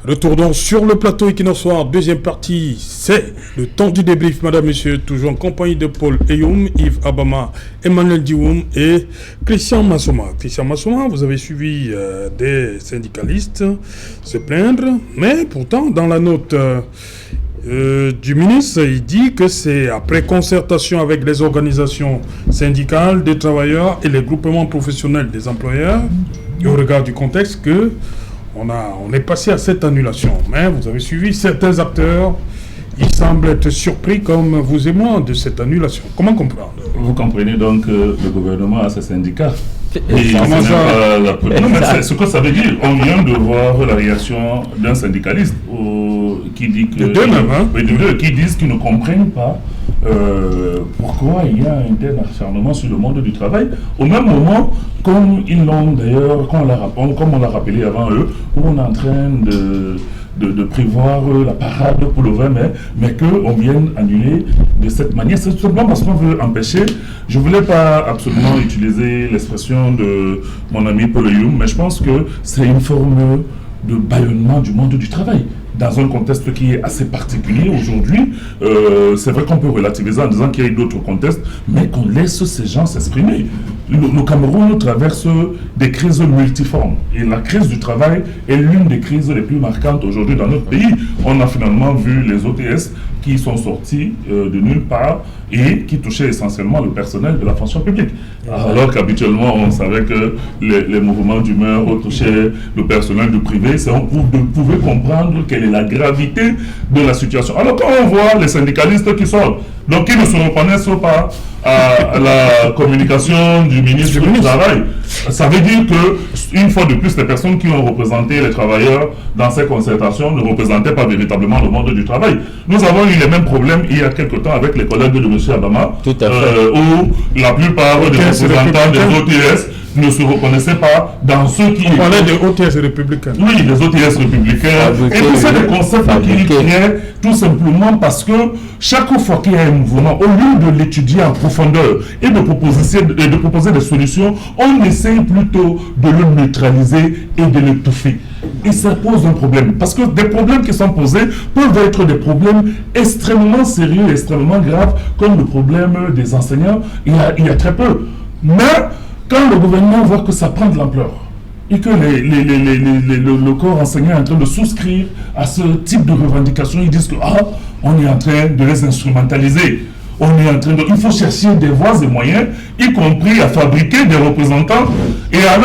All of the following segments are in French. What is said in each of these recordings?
Retour donc sur le plateau Equinox Soir, deuxième partie, c'est le temps du débrief, madame, monsieur, toujours en compagnie de Paul Eyoum, Yves Abama, Emmanuel Dioum et Christian Masoma. Christian Masoma, vous avez suivi des syndicalistes se plaindre, mais pourtant, dans la note du ministre, il dit que c'est après concertation avec les organisations syndicales des travailleurs et les groupements professionnels des employeurs, et au regard du contexte que on est passé à cette annulation. Mais vous avez suivi certains acteurs, ils semblent être surpris comme vous et moi de cette annulation. Comment comprendre? Vous comprenez donc que le gouvernement a ses syndicats. Et comment ça? Non, mais c'est ce que ça veut dire. On vient de voir la réaction d'un syndicaliste qui dit que... De deux même, hein? Oui, de deux, qui disent qu'ils ne comprennent pas pourquoi il y a un tel acharnement sur le monde du travail. Au même moment, comme ils l'ont d'ailleurs, comme on l'a rappelé avant eux, où on est en train de prévoir la parade pour le 20 mai, mais qu'on vienne annuler de cette manière. C'est tout simplement parce qu'on veut empêcher. Je ne voulais pas absolument utiliser l'expression de mon ami Paul Eyoum, mais je pense que c'est une forme de bâillonnement du monde du travail. Dans un contexte qui est assez particulier aujourd'hui, c'est vrai qu'on peut relativiser en disant qu'il y a d'autres contextes, mais qu'on laisse ces gens s'exprimer. Le Cameroun traverse des crises multiformes et la crise du travail est l'une des crises les plus marquantes aujourd'hui dans notre pays. On a finalement vu les OTS qui sont sortis de nulle part et qui touchaient essentiellement le personnel de la fonction publique. Alors qu'habituellement, on savait que les mouvements d'humeur touchaient le personnel du privé. On pouvait comprendre quelle est la gravité de la situation. Alors quand on voit les syndicalistes qui sortent, donc qui ne se reconnaissent pas à la communication du ministre du Travail, ça veut dire que une fois de plus, les personnes qui ont représenté les travailleurs dans ces concertations ne représentaient pas véritablement le monde du travail. Nous avons eu les mêmes problèmes il y a quelque temps avec les collègues de M. Abama, où la plupart des représentants des OTS ne se reconnaissaient pas dans ceux qui... On parlait des OTS républicains. Oui, les OTS républicains. Et puis c'est des concepts qui créent tout simplement parce que chaque fois qu'il y a un mouvement, au lieu de l'étudier en profondeur et de proposer des solutions, on essaye plutôt de le neutraliser et de l'étouffer. Et ça pose un problème. Parce que des problèmes qui sont posés peuvent être des problèmes extrêmement sérieux, extrêmement graves, comme le problème des enseignants, il y a très peu. Mais quand le gouvernement voit que ça prend de l'ampleur et que le corps enseignant est en train de souscrire à ce type de revendications, ils disent que on est en train de les instrumentaliser. On est en train de... Il faut chercher des voies et moyens, y compris à fabriquer des représentants et à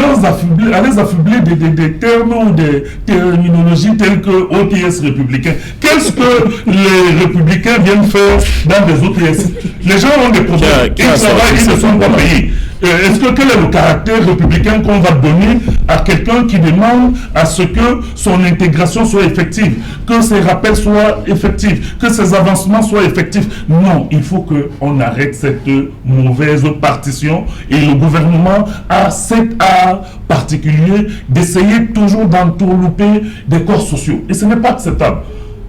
les affubler des termes ou des terminologies telles que OTS républicains. Qu'est-ce que les républicains viennent faire dans des OTS? Les gens ont des problèmes, ils travaillent, ils ne sont pas payés. Quel est le caractère républicain qu'on va donner à quelqu'un qui demande à ce que son intégration soit effective, que ses rappels soient effectifs, que ses avancements soient effectifs? Non, il faut qu'on arrête cette mauvaise partition et le gouvernement a cet art particulier d'essayer toujours d'entourlouper des corps sociaux. Et ce n'est pas acceptable.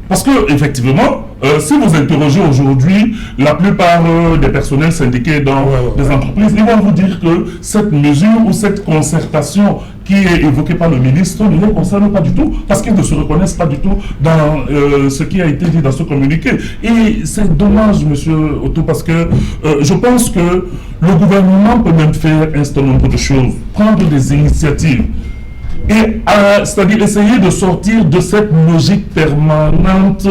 Parce que, effectivement, si vous interrogez aujourd'hui la plupart des personnels syndiqués dans des entreprises, ils vont vous dire que cette mesure ou cette concertation qui est évoquée par le ministre ne les concerne pas du tout, parce qu'ils ne se reconnaissent pas du tout dans ce qui a été dit dans ce communiqué. Et c'est dommage, monsieur Otto, parce que je pense que le gouvernement peut même faire un certain nombre de choses, prendre des initiatives. C'est-à-dire essayer de sortir de cette logique permanente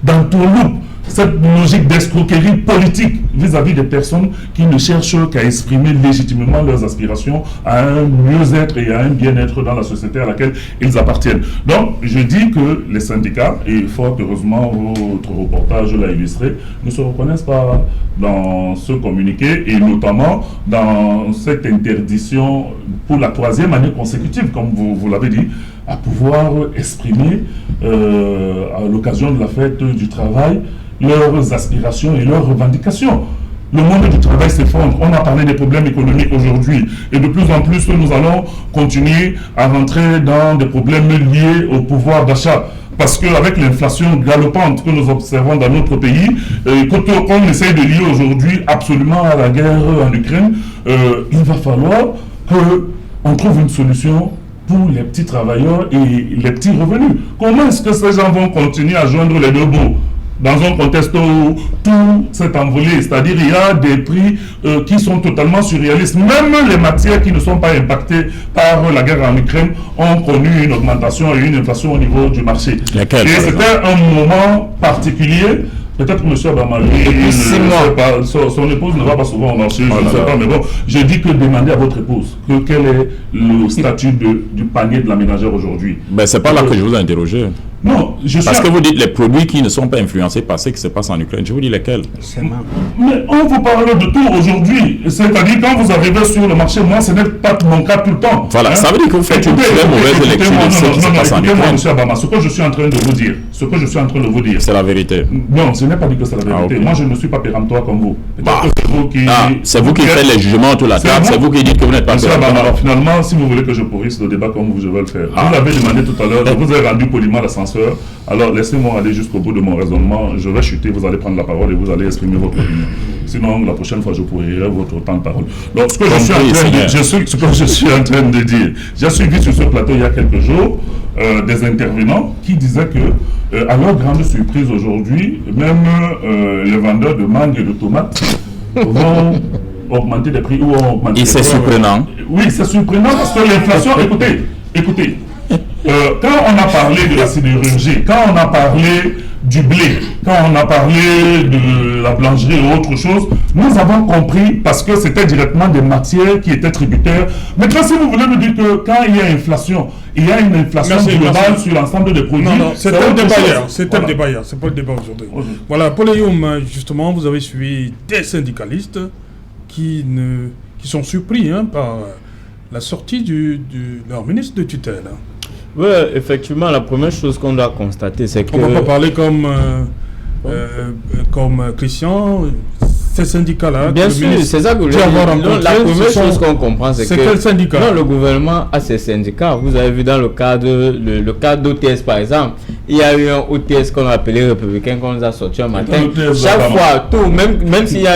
d'entourloupe, cette logique d'escroquerie politique vis-à-vis des personnes qui ne cherchent qu'à exprimer légitimement leurs aspirations à un mieux-être et à un bien-être dans la société à laquelle ils appartiennent. Donc, je dis que les syndicats, et fort heureusement votre reportage l'a illustré, ne se reconnaissent pas dans ce communiqué et notamment dans cette interdiction pour la 3e année consécutive, comme vous l'avez dit, à pouvoir exprimer à l'occasion de la fête du travail leurs aspirations et leurs revendications. Le monde du travail s'effondre. On a parlé des problèmes économiques aujourd'hui. Et de plus en plus, nous allons continuer à rentrer dans des problèmes liés au pouvoir d'achat. Parce qu'avec l'inflation galopante que nous observons dans notre pays, qu'on essaye de lier aujourd'hui absolument à la guerre en Ukraine, il va falloir qu'on trouve une solution pour les petits travailleurs et les petits revenus. Comment est-ce que ces gens vont continuer à joindre les deux bouts dans un contexte où tout s'est envolé, c'est-à-dire il y a des prix qui sont totalement surréalistes. Même les matières qui ne sont pas impactées par la guerre en Ukraine ont connu une augmentation et une inflation au niveau du marché. Laquelle, et c'était un moment particulier. Peut-être que M. Abama, son épouse ne va pas souvent au marché, je ne sais pas, mais bon, je dis que demandez à votre épouse quel est le statut du panier de la ménagère aujourd'hui. Ben, c'est pas là que je vous ai interrogé. Non, parce que vous dites les produits qui ne sont pas influencés par ce qui se passe en Ukraine. Je vous dis lesquels. Mais on vous parle de tout aujourd'hui. C'est-à-dire quand vous arrivez sur le marché, moi ce n'est pas mon cas tout le temps. Voilà, ça veut dire que vous faites une très mauvaise lecture de ce qui se passe en Ukraine. M. Abama, ce que je suis en train de vous dire, c'est la vérité. Non, je n'ai pas dit que c'est la vérité. Okay. Moi je ne suis pas péremptoire comme vous. C'est vous qui faites les jugements autour de la table, c'est vous qui dites que vous n'êtes pas péremptoire. Alors finalement, si vous voulez que je pourrisse le débat comme vous, je vais le faire. Vous l'avez demandé tout à l'heure, je vous ai rendu poliment l'ascenseur. Alors laissez-moi aller jusqu'au bout de mon raisonnement. Je vais chuter, vous allez prendre la parole et vous allez exprimer votre opinion. Sinon, la prochaine fois, je pourrai votre temps de parole. Donc, ce que je suis en train de dire, j'ai suivi sur ce plateau il y a quelques jours des intervenants qui disaient que, à leur grande surprise aujourd'hui, même les vendeurs de mangue et de tomates vont augmenter les prix ou ont augmenté. Et c'est surprenant. Oui, c'est surprenant parce que l'inflation, écoutez, quand on a parlé de la sidérurgie, quand on a parlé du blé, quand on a parlé de la boulangerie et autre chose, nous avons compris parce que c'était directement des matières qui étaient tributaires. Maintenant, si vous voulez me dire que quand il y a inflation, il y a une inflation globale sur l'ensemble des produits. Non, c'est un débat hier. C'est un débat hier. C'est pas le débat aujourd'hui. Voilà, Paul Eyoum, justement, vous avez suivi des syndicalistes qui sont surpris par la sortie de leur ministre de tutelle. Oui, effectivement, la première chose qu'on doit constater, c'est que... On ne va pas parler comme Christian, ces syndicats-là... Bien sûr, c'est ça que je veux dire. La première chose qu'on comprend, c'est que... quel syndicat? Non, le gouvernement a ses syndicats. Vous avez vu dans le cadre d'OTS, par exemple, il y a eu un OTS qu'on a appelé républicain, qu'on nous a sorti un matin. Chaque fois, même s'il y a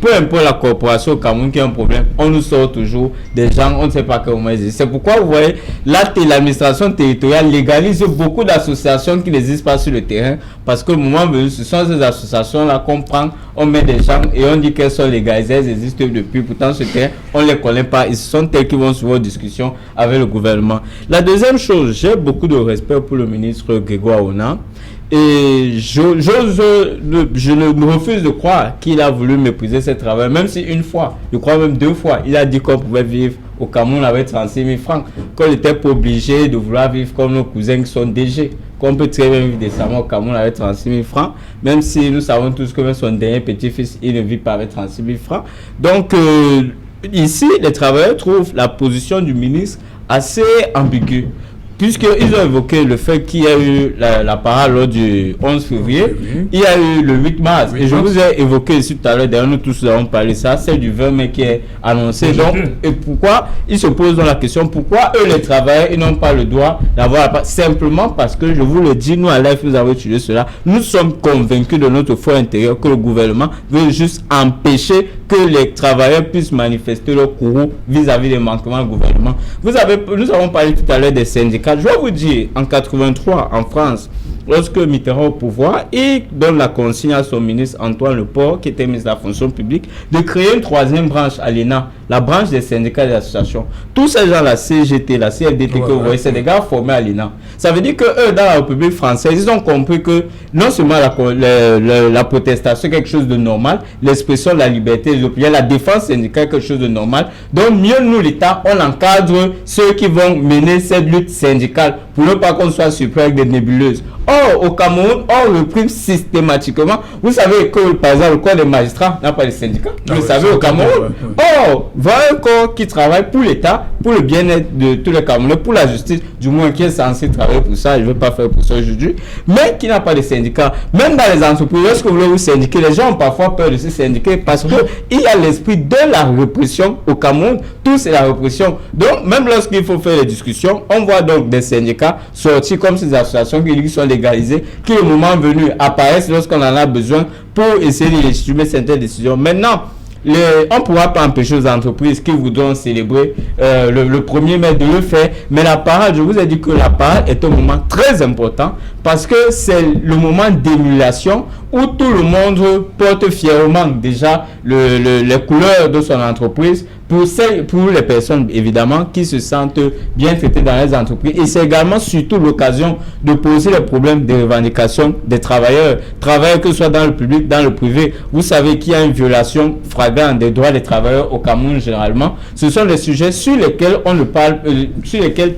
peu importe la corporation au Cameroun qui a un problème, on nous sort toujours des gens, on ne sait pas comment ils existent. C'est pourquoi, vous voyez, l'administration territoriale légalise beaucoup d'associations qui n'existent pas sur le terrain, parce que au moment venu, ce sont ces associations-là qu'on prend, on met des gens et on dit qu'elles sont légalisées, elles existent depuis. Pourtant, ce terrain, on ne les connaît pas. Ils sont tels qui vont souvent en discussion avec le gouvernement. La deuxième chose, j'ai beaucoup de respect pour le ministre Grégoire Auna. Et je ne refuse de croire qu'il a voulu mépriser ce travail, même si une fois, je crois même 2 fois, il a dit qu'on pouvait vivre au Cameroun avec 36 000 francs, qu'on n'était pas obligé de vouloir vivre comme nos cousins qui sont DG, qu'on peut très bien vivre décemment au Cameroun avec 36 000 francs, même si nous savons tous que même son dernier petit-fils, il ne vit pas avec 36 000 francs. Donc, ici, les travailleurs trouvent la position du ministre assez ambiguë, puisqu'ils ont évoqué le fait qu'il y a eu la parade lors du 11 février, il y a eu le 8 mars, et je vous ai évoqué ici tout à l'heure, d'ailleurs nous tous avons parlé de ça, c'est du 20 mai qui est annoncé. Donc, et pourquoi ils se posent dans la question, pourquoi eux les travailleurs, ils n'ont pas le droit d'avoir la part? Simplement parce que, je vous le dis, nous à l'AF, nous avons étudié cela, nous sommes convaincus de notre foi intérieure que le gouvernement veut juste empêcher que les travailleurs puissent manifester leur courroux vis-à-vis des manquements du gouvernement. Nous avons parlé tout à l'heure des syndicats. Je vais vous dire, en 83, en France, lorsque Mitterrand au pouvoir, il donne la consigne à son ministre Antoine Leport, qui était ministre de la fonction publique, de créer une 3e branche à l'ENA, la branche des syndicats et des associations. Tous ces gens, la CGT, la CFDT, que vous voyez, c'est des gars formés à l'ENA. Ça veut dire que eux, dans la République française, ils ont compris que non seulement la protestation est quelque chose de normal, l'expression de la liberté, la défense syndicale est quelque chose de normal. Donc, mieux nous, l'État, on encadre ceux qui vont mener cette lutte syndicale pour ne pas qu'on soit surpris avec des nébuleuses. Or, au Cameroun, on réprime systématiquement. Vous savez que, par exemple, le corps des magistrats n'a pas de syndicats. Vous le savez, au Cameroun. Or, voilà un corps qui travaille pour l'État, pour le bien-être de tous les Camerounais, pour la justice, du moins qui est censé travailler pour ça. Je ne veux pas faire pour ça aujourd'hui. Mais qui n'a pas de syndicats. Même dans les entreprises, lorsque vous voulez vous syndiquer, les gens ont parfois peur de se syndiquer parce qu'il y a l'esprit de la répression au Cameroun. Tout, c'est la répression. Donc, même lorsqu'il faut faire les discussions, on voit donc des syndicats sortir comme ces associations qui sont légalisées, qui, au moment venu, apparaissent lorsqu'on en a besoin pour essayer de légitimer certaines décisions. Maintenant, on ne pourra pas empêcher aux entreprises qui voudront célébrer le 1er mai de le faire, mais la parade, je vous ai dit que la parade est un moment très important parce que c'est le moment d'émulation où tout le monde porte fièrement déjà les couleurs de son entreprise pour les personnes évidemment qui se sentent bien traitées dans les entreprises. Et c'est également surtout l'occasion de poser les problèmes des revendications des travailleurs que ce soit dans le public, dans le privé. Vous savez qu'il y a une violation flagrante des droits des travailleurs au Cameroun généralement. Ce sont des sujets sur lesquels on ne parle, sur lesquels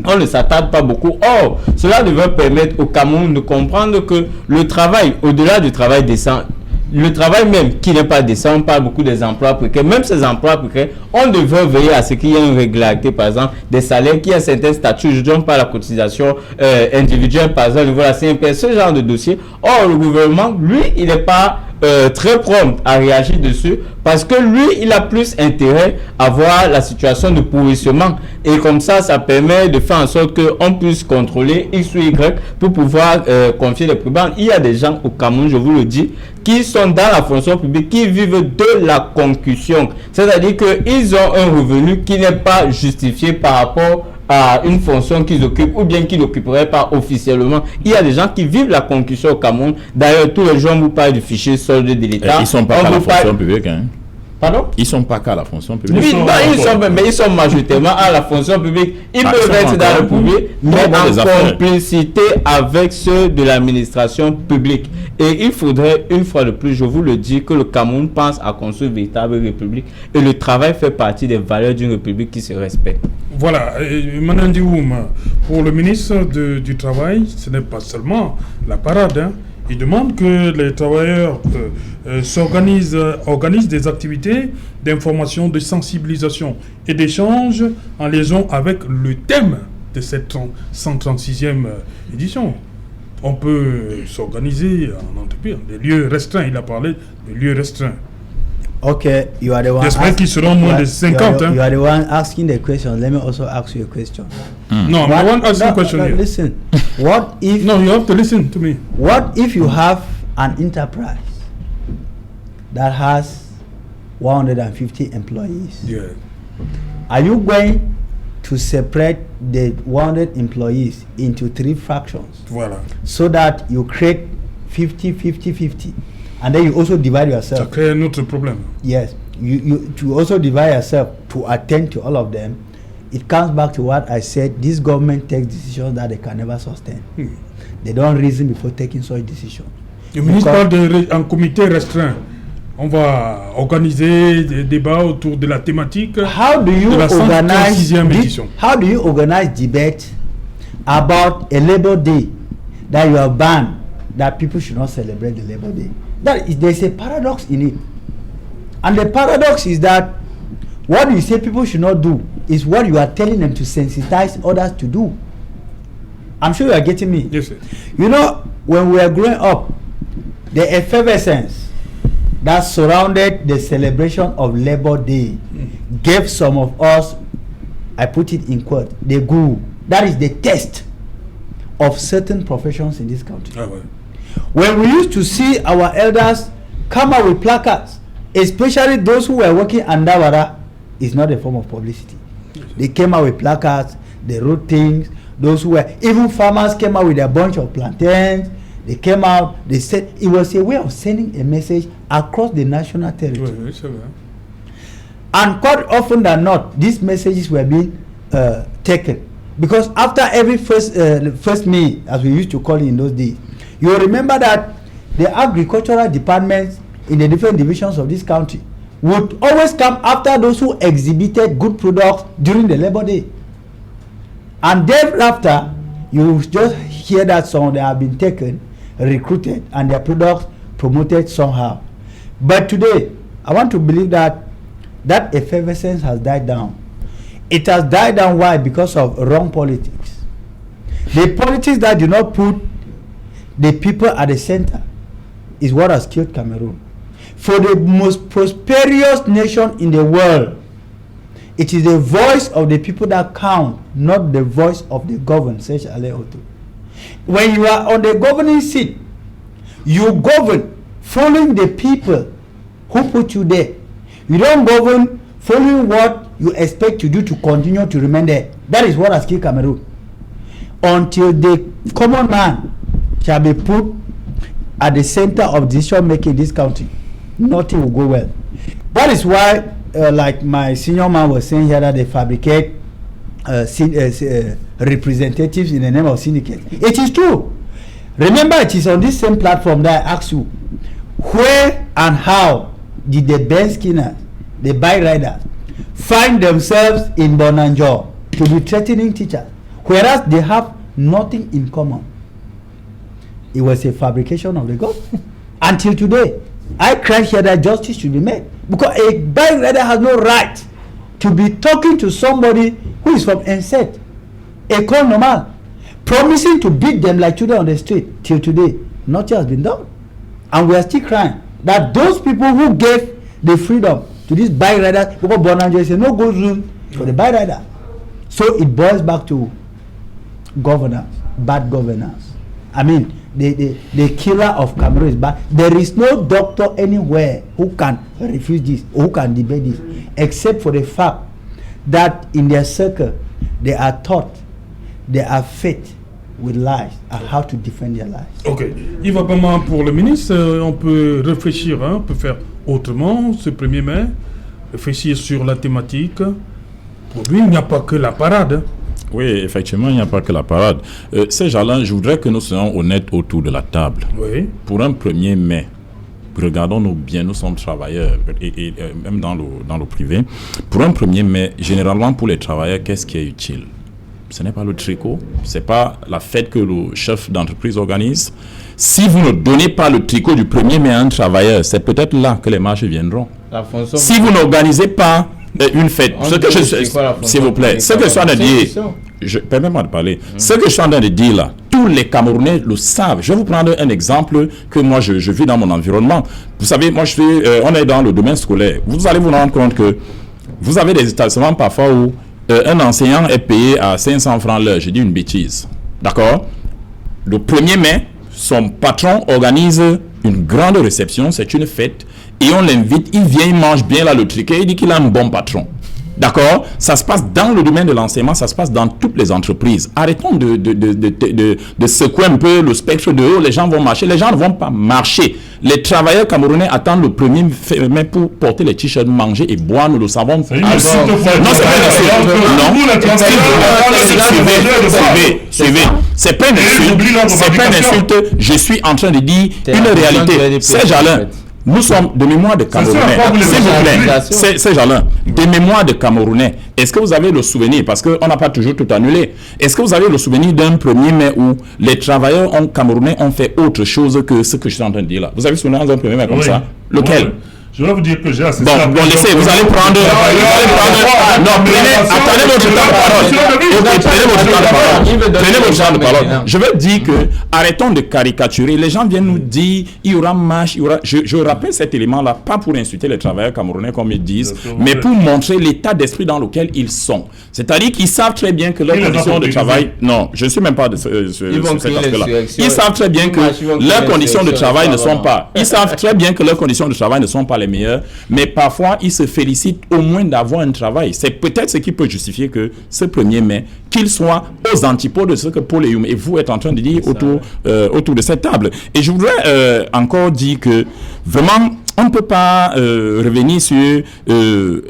on ne s'attarde pas beaucoup. Or, cela devrait permettre au Cameroun de comprendre que le travail, au-delà du travail décent, le travail même qui n'est pas décent, on parle beaucoup des emplois précaires. Même ces emplois précaires, on devrait veiller à ce qu'il y ait une régularité, par exemple, des salaires, qu'il y ait un certain statut. Je ne donne pas la cotisation individuelle, par exemple, au niveau de la CNPS, ce genre de dossier. Or, le gouvernement, lui, il n'est pas très prompt à réagir dessus parce que lui, il a plus intérêt à voir la situation de pourrissement. Et comme ça permet de faire en sorte qu'on puisse contrôler X ou Y pour pouvoir confier les prébendes. Il y a des gens au Cameroun, je vous le dis, qui sont dans la fonction publique, qui vivent de la concussion. C'est-à-dire qu'ils ont un revenu qui n'est pas justifié par rapport à une fonction qu'ils occupent ou bien qu'ils n'occuperaient pas officiellement. Il y a des gens qui vivent la concussion au Cameroun. D'ailleurs, tous les jours, on vous parle du fichier solde de l'État. Ils ne sont pas à la fonction publique. Hein. Pardon? Ils ne sont pas qu'à la fonction publique. Oui, ils sont majoritairement à la fonction publique. Ils peuvent être dans le public, mais en complicité avec ceux de l'administration publique. Et il faudrait, une fois de plus, je vous le dis, que le Cameroun pense à construire une véritable république. Et le travail fait partie des valeurs d'une république qui se respecte. Voilà, Manan Dioum, pour le ministre du Travail, ce n'est pas seulement la parade. Hein. Il demande que les travailleurs organisent des activités d'information, de sensibilisation et d'échange en liaison avec le thème de cette 136e édition. On peut s'organiser en entreprise, des lieux restreints. Il a parlé de lieux restreints. Okay, you are the one. J'espère qu'ils seront moins de 50. You are the one asking the question. Let me also ask you a question. No, I want to ask you a question here. Listen, what if... No, you have to listen to me. What if you have an enterprise that has 150 employees? Yeah. Are you going to separate the 100 employees into 3 fractions? Voilà. So that you create 50, 50, 50. And then you also divide yourself. Ça crée un autre problème. Yes. You also divide yourself to attend to all of them. It comes back to what I said. This government takes decisions that they can never sustain. They don't reason before taking such decisions. Le ministre parle d'un comité restreint. On va organiser des débats autour de la thématique de la 136e édition. How do you organize debate about a Labor Day that you have banned, that people should not celebrate the Labor Day? There's a paradox in it. And the paradox is that what you say people should not do is what you are telling them to sensitize others to do. I'm sure you are getting me. Yes, sir. You know, when we were growing up, the effervescence that surrounded the celebration of Labor Day gave some of us, I put it in quote, the guru. That is the test of certain professions in this country. Ah, ouais. When we used to see our elders come out with placards, especially those who were working under Wara, it's not a form of publicity. They came out with placards, they wrote things. Those who were, even farmers came out with a bunch of plantains. They came out, they said, it was a way of sending a message across the national territory. Oui, c'est vrai. And quite often than not, these messages were being taken. Because after every first May, as we used to call it in those days, you will remember that the agricultural departments in the different divisions of this country would always come after those who exhibited good products during the Labor Day. And thereafter, you just hear that some of them have been taken, recruited, and their products promoted somehow. But today, I want to believe that that effervescence has died down. It has died down. Why? Because of wrong politics. The politics that do not put the people at the center is what has killed Cameroon. For the most prosperous nation in the world, it is the voice of the people that count, not the voice of the governed, says Ale Oto. When you are on the governing seat, you govern following the people who put you there. You don't govern following what you expect to do to continue to remain there. That is what has killed Cameroon. Until the common man shall be put at the center of decision making in this country, nothing will go well. That is why, like my senior man was saying here, that they fabricate representatives in the name of syndicate. It is true. Remember, it is on this same platform that I asked you, where and how did the Ben Skinner, the bike riders, find themselves in Bonanjo to be threatening teachers, whereas they have nothing in common? It was a fabrication of the government. Until today, I cried here that justice should be made, because a bike rider has no right to be talking to somebody who is from NSET, École Normale, promising to beat them like children on the street. Till today, nothing has been done, and we are still crying that those people who gave the freedom to these bike riders, because Bonanjo is a no-go zone for the bike rider. So it boils back to governance, bad governance. I mean, the killer of Cameroon is bad. There is no doctor anywhere who can refuse this or who can debate this, except for the fact that in their circle they are taught, they are fed with lies and how to defend their lives. Ok. Yves Abama, pour le ministre, on peut réfléchir, hein, on peut faire autrement ce 1er mai, réfléchir sur la thématique. Pour lui, il n'y a pas que la parade. Oui, effectivement, il n'y a pas que la parade. Ces gens-là, je voudrais que nous soyons honnêtes autour de la table. Oui. Pour un 1er mai, regardons-nous bien, nous sommes travailleurs, et même dans le privé. Pour un 1er mai, généralement pour les travailleurs, qu'est-ce qui est utile? Ce n'est pas le tricot, ce n'est pas la fête que le chef d'entreprise organise. Si vous ne donnez pas le tricot du 1er mai à un travailleur, c'est peut-être là que les marches viendront. Si vous n'organisez pas une fête, s'il vous plaît, ce que je suis en train de dire, permettez-moi de parler, ce que je suis en train de dire là, tous les Camerounais le savent. Je vais vous prendre un exemple que moi je vis dans mon environnement. Vous savez, moi on est dans le domaine scolaire. Vous allez vous rendre compte que vous avez des établissements parfois où un enseignant est payé à 500 francs l'heure. J'ai dit une bêtise. D'accord? Le 1er mai, son patron organise une grande réception, c'est une fête, et on l'invite, il vient, il mange bien là le triquet, il dit qu'il a un bon patron. D'accord? Ça se passe dans le domaine de l'enseignement, ça se passe dans toutes les entreprises. Arrêtons de secouer un peu le spectre de haut, les gens vont marcher. Les gens ne vont pas marcher. Les travailleurs camerounais attendent le 1er mai pour porter les t-shirts, manger et boire, nous le savons. Non, c'est pas suivez. C'est pas une insulte. Je suis en train de dire une réalité. C'est Jalin. Nous sommes de mémoire de Camerounais. S'il vous plaît, c'est Jalin. De mémoire de Camerounais. Est-ce que vous avez le souvenir, parce qu'on n'a pas toujours tout annulé, est-ce que vous avez le souvenir d'un 1er mai où les travailleurs camerounais ont fait autre chose que ce que je suis en train de dire là? Vous avez le souvenir d'un 1er mai comme ça? Lequel? Je vais vous dire que j'ai assisté. Bon, laissez, vous allez prendre. Non, attendez votre temps de parole. Je veux dire que, arrêtons de caricaturer. Les gens viennent nous dire, il y aura marche, il y aura. Je rappelle cet élément-là, pas pour insulter les travailleurs camerounais comme ils disent, mais pour montrer l'état d'esprit dans lequel ils sont. C'est-à-dire qu'ils savent très bien que leurs conditions de travail. Non, je ne suis même pas de cet aspect-là. Ils savent très bien que leurs conditions de travail ne sont pas. Ils savent très bien que leurs conditions de travail ne sont pas les meilleurs, mais parfois ils se félicitent au moins d'avoir un travail. C'est peut-être ce qui peut justifier que ce 1er mai, qu'il soit aux antipodes de ce que Paul Eyoum et vous êtes en train de dire autour de cette table. Et je voudrais encore dire que vraiment on ne peut pas revenir sur 2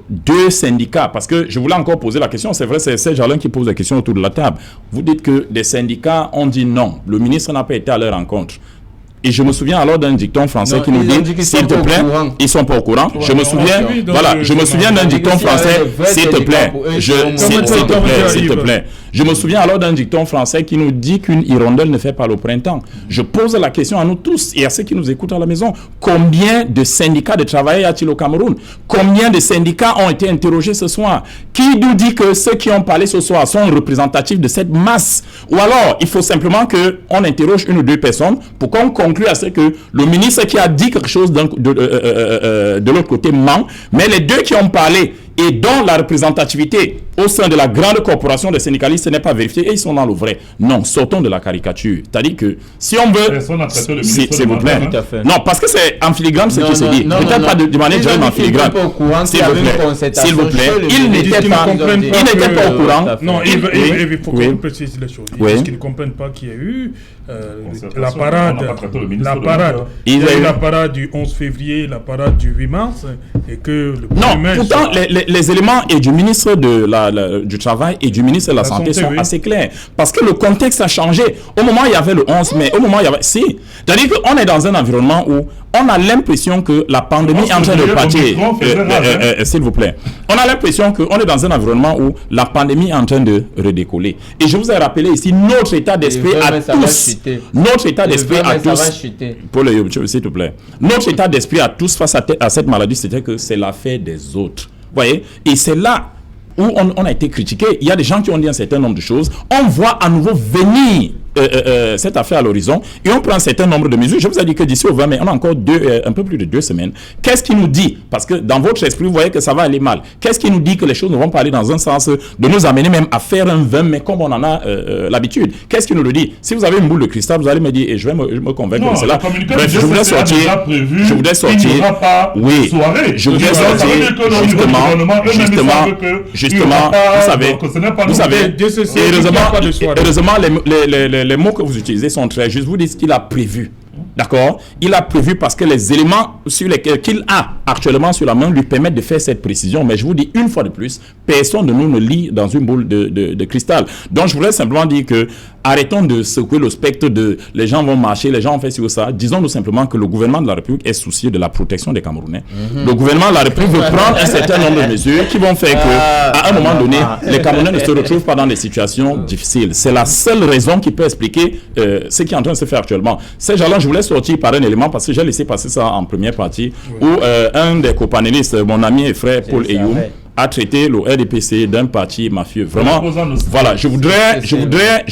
syndicats, parce que je voulais encore poser la question. C'est vrai, c'est Jalin qui pose la question autour de la table. Vous dites que des syndicats ont dit non, le ministre n'a pas été à leur rencontre. Et je me souviens alors d'un dicton français qui nous dit, s'il te plaît, ils sont pas au courant. Ouais, je me souviens, voilà, je me souviens d'un dicton français, s'il te plaît, s'il te plaît. Je me souviens alors d'un dicton français qui nous dit qu'une hirondelle ne fait pas le printemps. Je pose la question à nous tous et à ceux qui nous écoutent à la maison. Combien de syndicats de travailleurs y a-t-il au Cameroun? Combien de syndicats ont été interrogés ce soir? Qui nous dit que ceux qui ont parlé ce soir sont représentatifs de cette masse? Ou alors, il faut simplement qu'on interroge 1 ou 2 personnes pour qu'on conclue à ce que le ministre qui a dit quelque chose de l'autre côté ment, mais les 2 qui ont parlé, et dont la représentativité au sein de la grande corporation des syndicalistes n'est pas vérifiée et ils sont dans le vrai. Non, sortons de la caricature. C'est-à-dire que si on veut... S'il vous plaît. Non, parce que c'est en filigrane ce qui se dit. Peut-être pas de manière directe en filigrane. S'il vous plaît. Il n'était pas au courant. Non, il faut qu'on précise les choses. Parce qu'ils ne comprennent pas qu'il y a eu la parade. Il y a eu la parade du 11 février, la parade du 8 mars. Et que pourtant, les éléments et du ministre du Travail et du ministre de la Santé sont assez clairs. Parce que le contexte a changé. Au moment où il y avait le 11 mai, au moment où il y avait... Si. C'est-à-dire qu'on est dans un environnement où on a l'impression que la pandémie est en train de partir. S'il vous plaît. On a l'impression qu'on est dans un environnement où la pandémie est en train de redécoller. Et je vous ai rappelé ici notre état d'esprit à tous. Notre état d'esprit à tous. Pour le s'il te plaît. Notre état d'esprit à tous face à cette maladie, c'était que c'est l'affaire des autres. Vous voyez? Et c'est là où on a été critiqué. Il y a des gens qui ont dit un certain nombre de choses. On voit à nouveau venir cette affaire à l'horizon et on prend un certain nombre de mesures. Je vous ai dit que d'ici au 20 mai, on a encore un peu plus de 2 semaines. Qu'est-ce qui nous dit? Parce que dans votre esprit, vous voyez que ça va aller mal. Qu'est-ce qui nous dit que les choses ne vont pas aller dans un sens de nous amener même à faire un 20 mai comme on en a l'habitude? Qu'est-ce qui nous le dit? Si vous avez une boule de cristal, vous allez me dire, et je vais me convaincre que c'est là. Bref, je voudrais sortir. Oui, je voudrais sortir justement, vous savez, heureusement, les mots que vous utilisez sont très justes. Vous dites qu'il a prévu. D'accord? Il a prévu parce que les éléments sur lesquels qu'il a actuellement sur la main lui permettent de faire cette précision. Mais je vous dis une fois de plus, personne de nous ne lit dans une boule de cristal. Donc je voudrais simplement dire que arrêtons de secouer le spectre de les gens vont marcher, les gens ont fait ci ou ça. Disons-nous simplement que le gouvernement de la République est soucieux de la protection des Camerounais. Le gouvernement de la République veut prendre un certain nombre de mesures qui vont faire que, à un moment donné, les Camerounais ne se retrouvent pas dans des situations difficiles. C'est la seule raison qui peut expliquer ce qui est en train de se faire actuellement. Ces gens-là, je voulais sortir par un élément parce que j'ai laissé passer ça en première partie où un des copanélistes, mon ami et frère Paul Eyoum, a traité le RDPC d'un parti mafieux. Vraiment, voilà, je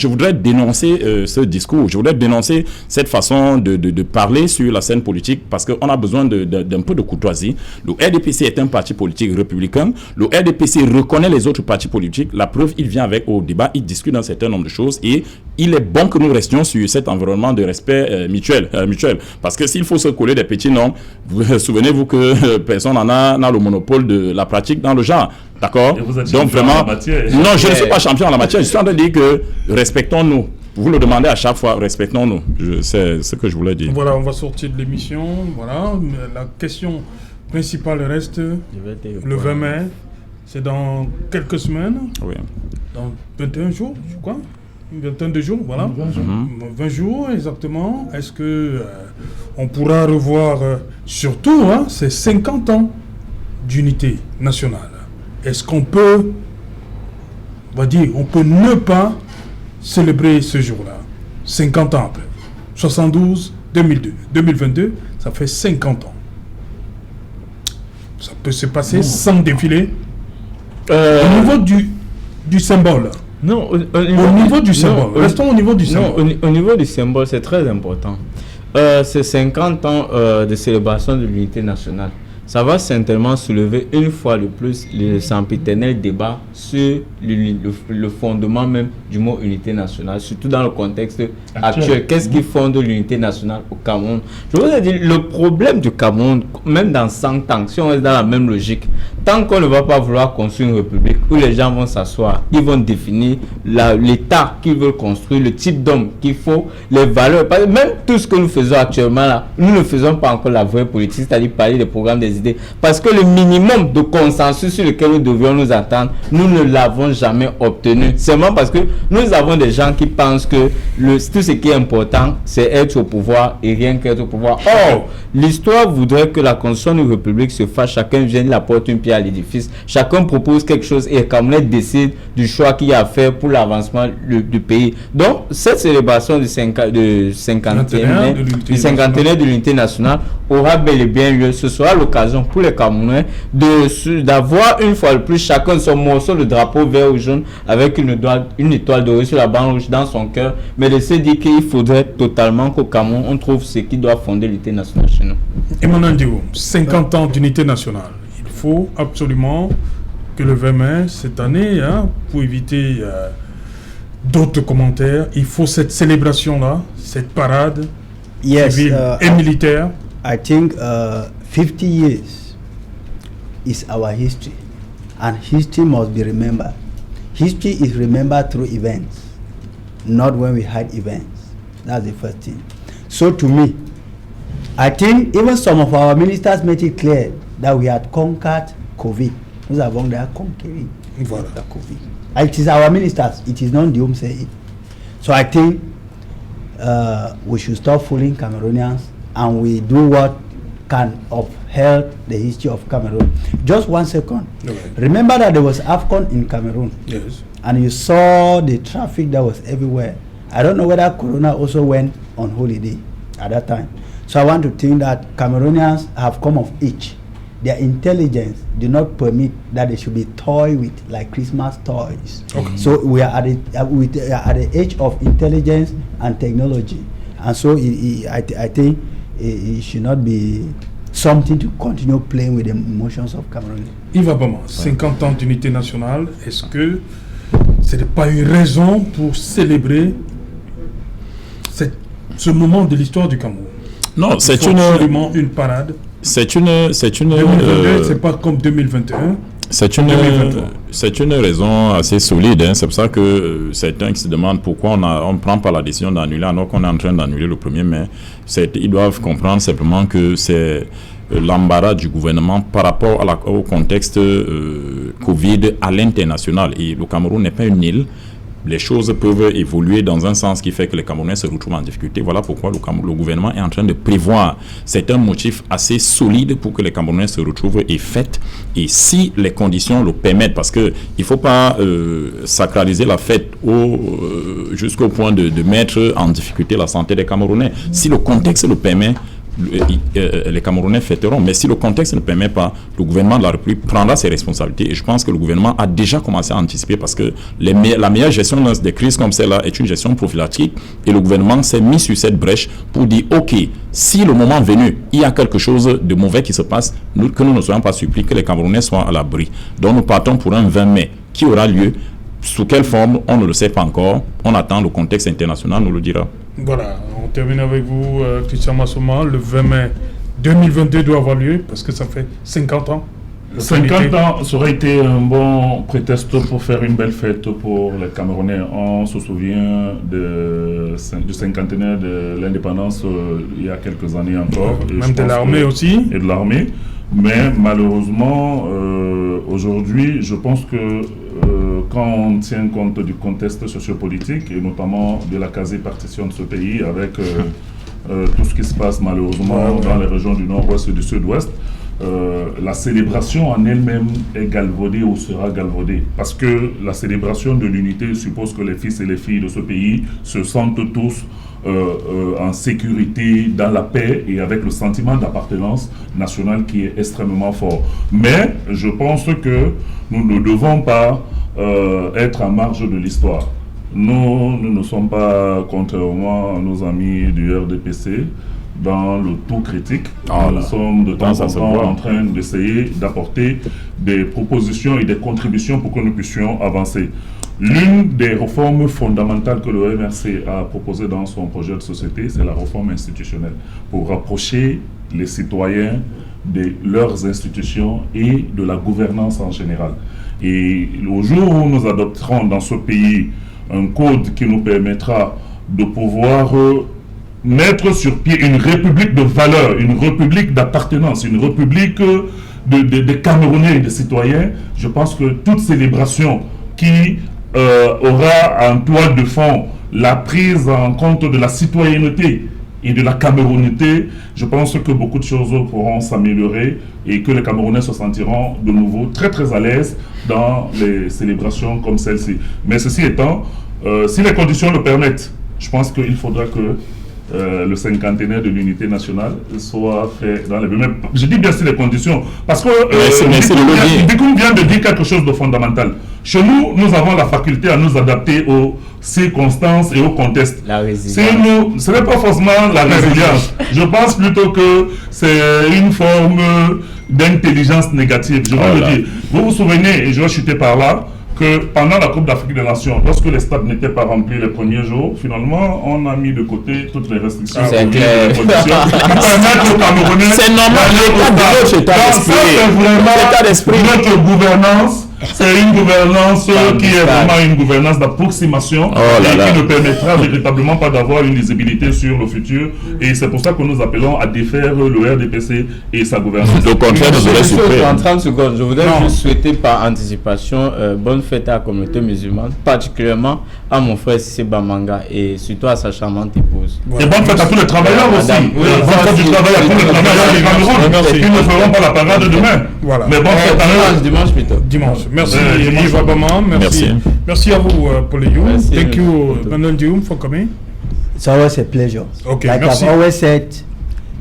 voudrais dénoncer ce discours. Je voudrais dénoncer cette façon de parler sur la scène politique parce qu'on a besoin d'un peu de courtoisie. Le RDPC est un parti politique républicain. Le RDPC reconnaît les autres partis politiques. La preuve, il vient avec au débat, il discute d'un certain nombre de choses et il est bon que nous restions sur cet environnement de respect mutuel. Parce que s'il faut se coller des petits noms, souvenez-vous que personne n'en a le monopole de la pratique dans le genre. D'accord? Donc vraiment, non, je ne suis pas champion en la matière. Je suis en train de dire que respectons-nous. Vous le demandez à chaque fois, respectons-nous. C'est ce que je voulais dire. Voilà, on va sortir de l'émission. Voilà, la question principale reste le 20 mai. C'est dans quelques semaines. Oui. Dans 21 jours, je crois. Une vingtaine de jours, voilà. 20 jours, exactement. Est-ce que on pourra revoir surtout ces 50 ans d'unité nationale? Est-ce qu'on peut, on va dire, on peut ne pas célébrer ce jour-là, 50 ans après, 72, 2002, 2022, ça fait 50 ans. Ça peut se passer sans défilé. Au niveau du symbole. Non, au niveau du symbole. Restons au niveau du symbole. Au niveau du symbole, c'est très important. C'est 50 ans de célébration de l'unité nationale. Ça va certainement soulever une fois de plus le sempiternel débat sur le fondement même du mot unité nationale, surtout dans le contexte actuel. Qu'est-ce qui fonde l'unité nationale au Cameroun? Je vous ai dit, le problème du Cameroun, même dans 100 ans, si on est dans la même logique, tant qu'on ne va pas vouloir construire une république où les gens vont s'asseoir, ils vont définir l'état qu'ils veulent construire, le type d'homme qu'il faut, les valeurs. Parce que même tout ce que nous faisons actuellement là, nous ne faisons pas encore la vraie politique, c'est-à-dire parler des programmes, des idées. Parce que le minimum de consensus sur lequel nous devions nous attendre, nous ne l'avons jamais obtenu. Seulement parce que nous avons des gens qui pensent que tout ce qui est important, c'est être au pouvoir et rien qu'être au pouvoir. Or, l'histoire voudrait que la constitution d'une république se fasse, chacun vienne, il apporte une pierre à l'édifice, chacun propose quelque chose et Cameroun décide du choix qu'il y a à faire pour l'avancement du pays. Donc, cette célébration du 50e de l'unité nationale aura bel et bien lieu. Ce sera l'occasion pour les Camerounais d'avoir une fois de plus chacun son morceau de drapeau vert ou jaune avec une étoile dorée sur la bande rouge dans son cœur, mais de se dire qu'il faudrait totalement qu'au Cameroun on trouve ce qui doit fonder l'unité nationale chez nous. Emmanuel Dioum, 50 ans d'unité nationale. Il faut absolument que le 20 mai, cette année, pour éviter d'autres commentaires, il faut cette célébration-là, cette parade civile et militaire. I think 50 years is our history, and history must be remembered. History is remembered through events, not when we had events. That's the first thing. So to me, I think even some of our ministers made it clear that we had conquered COVID. Nous avons déjà conquéri the COVID. It is our ministers, it is not the home say it. So I think we should stop fooling Cameroonians and we do what can uphold the history of Cameroon. Just 1 second. Okay. Remember that there was AFCON in Cameroon. Yes. And you saw the traffic that was everywhere. I don't know whether Corona also went on holiday at that time. So I want to think that Cameroonians have come of age. Their intelligence do not permit that they should be toyed with like Christmas toys. Okay. So we are at the age of intelligence and technology. And so I think it should not be something to continue playing with the emotions of Cameroon. Yves Abama, 50 ans d'unité nationale, est-ce que ce n'est pas une raison pour célébrer ce moment de l'histoire du Cameroun? Non, c'est absolument une parade. C'est une 2022, c'est pas comme 2021. C'est une raison assez solide. C'est pour ça que certains qui se demandent pourquoi on ne prend pas la décision d'annuler alors qu'on est en train d'annuler le 1er mai. Ils doivent comprendre simplement que c'est l'embarras du gouvernement par rapport au contexte Covid à l'international. Et le Cameroun n'est pas une île. Les choses peuvent évoluer dans un sens qui fait que les Camerounais se retrouvent en difficulté. Voilà pourquoi le gouvernement est en train de prévoir certains motifs assez solides pour que les Camerounais se retrouvent et fêtent. Et si les conditions le permettent, parce qu'il ne faut pas sacraliser la fête jusqu'au point de mettre en difficulté la santé des Camerounais. Si le contexte le permet, les Camerounais fêteront. Mais si le contexte ne permet pas, le gouvernement de la République prendra ses responsabilités. Et je pense que le gouvernement a déjà commencé à anticiper parce que la meilleure gestion des crises comme celle-là est une gestion prophylactique. Et le gouvernement s'est mis sur cette brèche pour dire, OK, si le moment venu, il y a quelque chose de mauvais qui se passe, que nous ne soyons pas surpris, que les Camerounais soient à l'abri. Donc nous partons pour un 20 mai qui aura lieu. Sous quelle forme, on ne le sait pas encore. On attend le contexte international, nous le dira. Voilà, on termine avec vous, Christian Massoma. Le 20 mai 2022 doit avoir lieu parce que ça fait 50 ans. 50 ans, ça aurait été un bon prétexte pour faire une belle fête pour les Camerounais. On se souvient du cinquantenaire de l'indépendance il y a quelques années encore. Même de l'armée aussi. Et de l'armée. Mais malheureusement, aujourd'hui, je pense que quand on tient compte du contexte sociopolitique et notamment de la quasi-partition de ce pays avec tout ce qui se passe malheureusement dans les régions du nord-ouest et du sud-ouest, la célébration en elle-même est galvaudée ou sera galvaudée. Parce que la célébration de l'unité suppose que les fils et les filles de ce pays se sentent tous en sécurité, dans la paix et avec le sentiment d'appartenance nationale qui est extrêmement fort. Mais je pense que nous ne devons pas être en marge de l'histoire. Nous ne sommes pas, contrairement à nos amis du RDPC, dans le tout critique. Nous sommes de temps en temps en train d'essayer d'apporter des propositions et des contributions pour que nous puissions avancer. L'une des réformes fondamentales que le MRC a proposées dans son projet de société, c'est la réforme institutionnelle, pour rapprocher les citoyens de leurs institutions et de la gouvernance en général. Et au jour où nous adopterons dans ce pays un code qui nous permettra de pouvoir mettre sur pied une république de valeurs, une république d'appartenance, une république de Camerounais et de citoyens, je pense que toute célébration qui aura en toile de fond la prise en compte de la citoyenneté et de la camerounité, je pense que beaucoup de choses pourront s'améliorer et que les Camerounais se sentiront de nouveau très très à l'aise dans les célébrations comme celle-ci. Mais ceci étant, si les conditions le permettent, je pense qu'il faudra que le cinquantenaire de l'unité nationale soit fait dans les mêmes. Je dis bien si les conditions, parce que Bikoum vient de dire quelque chose de fondamental. Chez nous, nous avons la faculté à nous adapter aux circonstances et au contexte. La résilience. Ce n'est pas forcément la résilience. Je pense plutôt que c'est une forme d'intelligence négative. Je vais le dire. Vous vous souvenez, et je vais chuter par là, que pendant la Coupe d'Afrique des Nations, lorsque les stades n'étaient pas remplis les premiers jours, finalement, on a mis de côté toutes les restrictions. C'est clair. C'est normal. L'état d'esprit. Notre gouvernance, c'est une gouvernance qui est vraiment une gouvernance d'approximation et qui ne permettra véritablement pas d'avoir une lisibilité sur le futur. Et c'est pour ça que nous appelons à défaire le RDPC et sa gouvernance. Au contraire, en 30 secondes, je voudrais juste souhaiter par anticipation bonne fête à la communauté musulmane, particulièrement à mon frère Sissé Bamanga et surtout à sa charmante épouse. Et bonne fête à tous les travailleurs aussi. Bonne fête du travail à tous les travailleurs du Cameroun. Ils ne feront pas la parade demain. Voilà. Mais bonne fête à eux. Dimanche plutôt. Dimanche. Merci Yves Abama. Merci à vous, Paul Eyoum. Thank you, Manuel Dioum, for coming. It's always a pleasure. Okay, like merci. I've always said,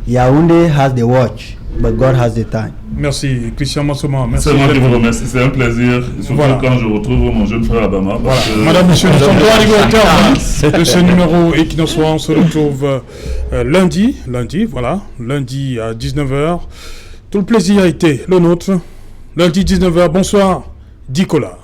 Yaoundé has the watch, but God has the time. Merci, Christian Massoma. Merci. C'est moi qui vous remercie. C'est un plaisir, surtout quand je retrouve mon jeune frère Abama. Voilà. Madame, monsieur, nous sommes arrivés au terme de ce numéro Equinox Soir. On se retrouve lundi, lundi à 19h. Tout le plaisir a été le nôtre. Lundi 19h, bonsoir, Dicola.